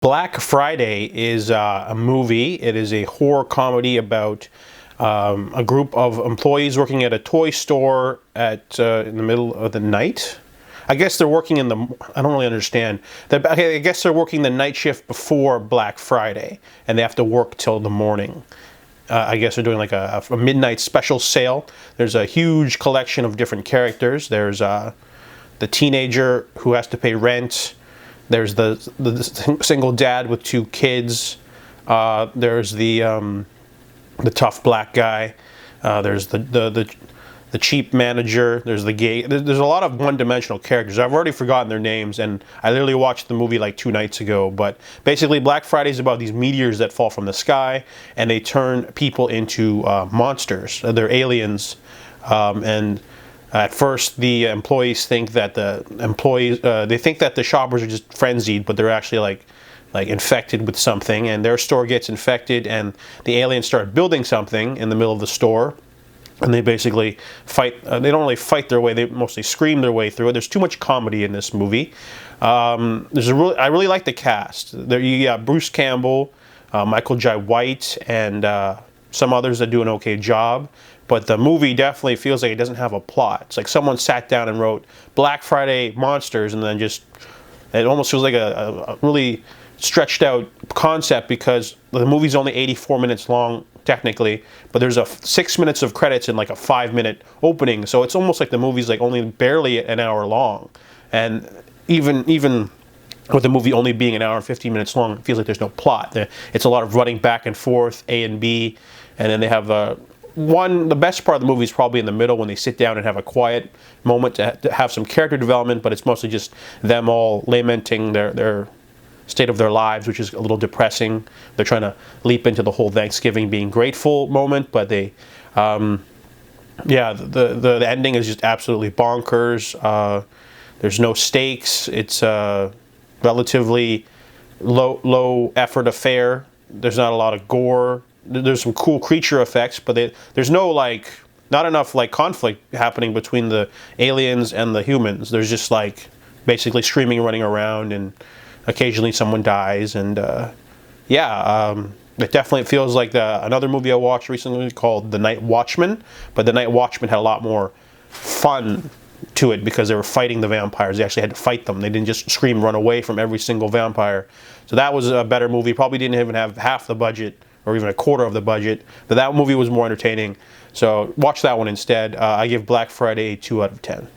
Black Friday is a movie. It is a horror comedy about a group of employees working at a toy store in the middle of the night. I guess they're working in the, I don't really understand. I guess they're working the night shift before Black Friday, and they have to work till the morning. I guess they're doing like a midnight special sale. There's a huge collection of different characters. There's the teenager who has to pay rent. There's the single dad with 2 kids. There's the tough black guy. There's the cheap manager. There's the gay. There's a lot of one-dimensional characters. I've already forgotten their names, and I literally watched the movie like 2 nights ago. But basically, Black Friday is about these meteors that fall from the sky, and they turn people into monsters. They're aliens, and at first, the employees think that they think that the shoppers are just frenzied, but they're actually like infected with something, and their store gets infected, and the aliens start building something in the middle of the store, and they basically fight. They don't really fight their way; they mostly scream their way through it. There's too much comedy in this movie. I really like the cast. There you got Bruce Campbell, Michael Jai White, and some others that do an okay job. But the movie definitely feels like it doesn't have a plot. It's like someone sat down and wrote Black Friday monsters, and then it almost feels like a really stretched out concept, because the movie's only 84 minutes long technically, but there's 6 minutes of credits and like a 5-minute opening. So it's almost like the movie's like only barely an hour long. And even with the movie only being an hour and 15 minutes long, it feels like there's no plot. It's a lot of running back and forth, A and B, and then they have the best part of the movie is probably in the middle when they sit down and have a quiet moment to have some character development, but it's mostly just them all lamenting their state of their lives, which is a little depressing. They're trying to leap into the whole Thanksgiving being grateful moment, but the ending is just absolutely bonkers. There's no stakes. It's a relatively low effort affair. There's not a lot of gore. There's some cool creature effects, but there's not enough conflict happening between the aliens and the humans. There's just basically screaming and running around, and occasionally someone dies. And it definitely feels like another movie I watched recently called The Night Watchman, but The Night Watchman had a lot more fun to it because they were fighting the vampires. They actually had to fight them. They didn't just scream and run away from every single vampire. So that was a better movie. Probably didn't even have half the budget or even a quarter of the budget, but that movie was more entertaining. So watch that one instead. I give Black Friday a 2 out of 10.